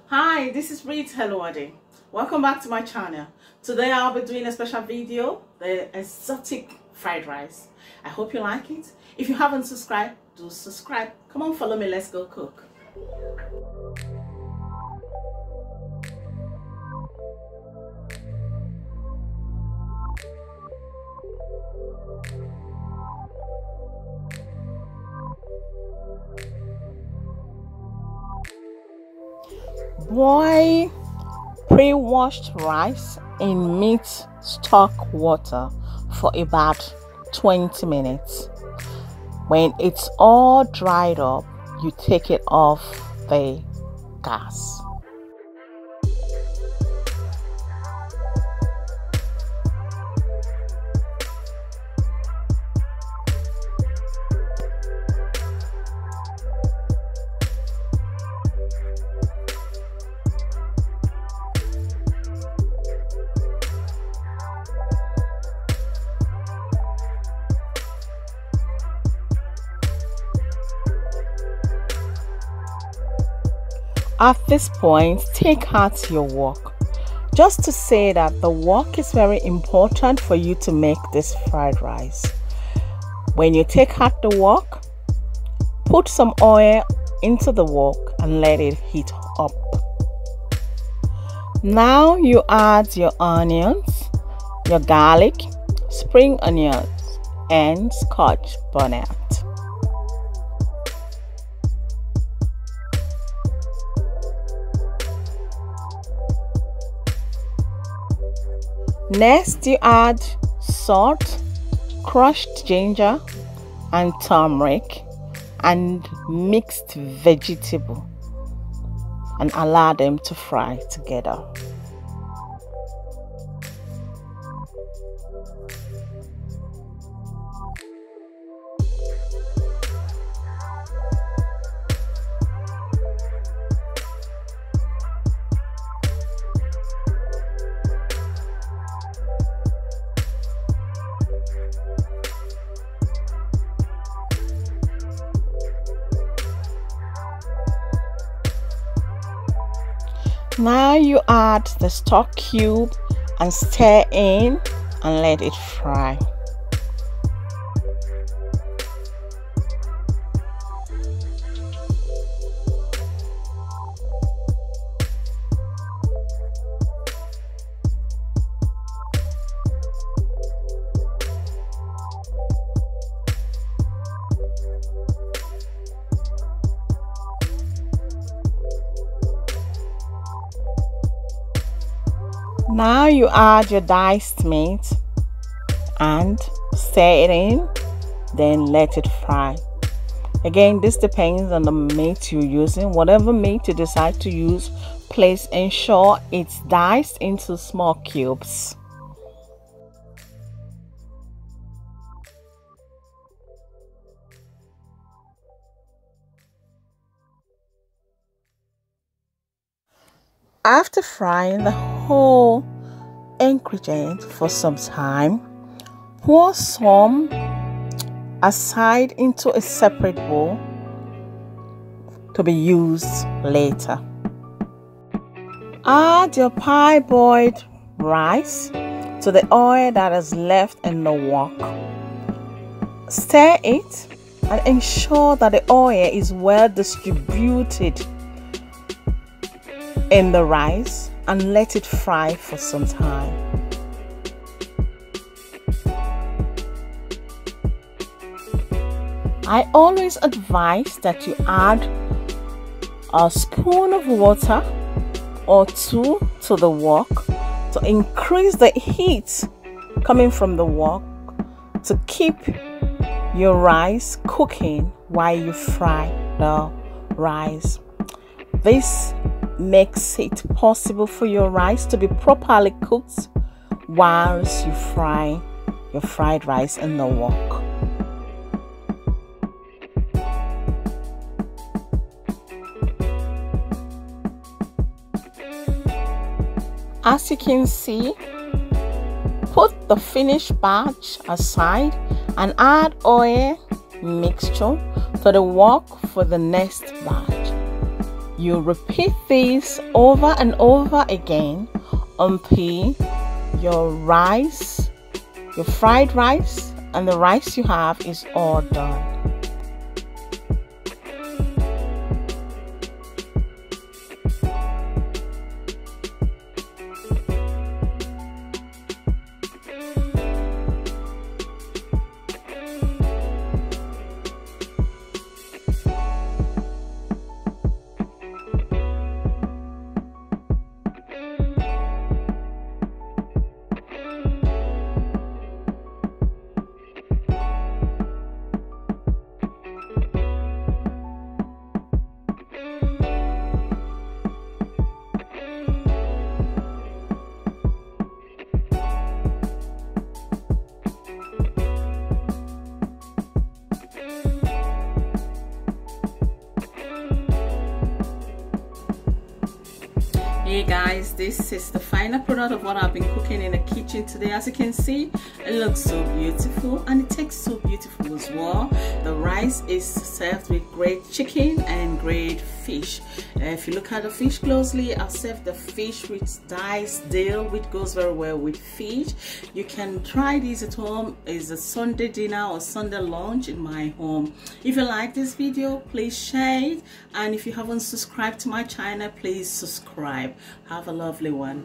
Hi, this is Reed Helloade. Welcome back to my channel. Today I'll be doing a special video, the exotic fried rice. I hope you like it. If you haven't subscribed, do subscribe. Come on, follow me, let's go cook. Boil pre-washed rice in meat stock water for about 20 minutes. When it's all dried up, you take it off the gas. At this point, take out your wok. Just to say that the wok is very important for you to make this fried rice. When you take out the wok, put some oil into the wok and let it heat up. Now you add your onions, your garlic, spring onions, and scotch bonnet. Next, you add salt, crushed ginger, and turmeric, and mixed vegetable, and allow them to fry together. Now you add the stock cube and stir in and let it fry. Now you add your diced meat and stir it in, then let it fry. Again, this depends on the meat you're using. Whatever meat you decide to use, please ensure it's diced into small cubes. After frying the whole ingredient for some time, pour some aside into a separate bowl to be used later. Add your parboiled rice to the oil that is left in the wok. Stir it and ensure that the oil is well distributed in the rice and let it fry for some time. I always advise that you add a spoon of water or two to the wok to increase the heat coming from the wok to keep your rice cooking while you fry the rice. This makes it possible for your rice to be properly cooked whilst you fry your fried rice in the wok. As you can see, put the finished batch aside and add oil mixture to the wok for the next batch. You repeat this over and over again until your rice, your fried rice, and the rice you have is all done. Hey guys, this is the final product of what I've been cooking in the kitchen today. As you can see, it looks so beautiful and it tastes so beautiful as well. The rice is served with great chicken and great fish. If you look at the fish closely, I've served the fish with diced dill, which goes very well with fish. You can try this at home. It's a Sunday dinner or Sunday lunch in my home. If you like this video, please share it, and if you haven't subscribed to my channel, please subscribe. Have a lovely one.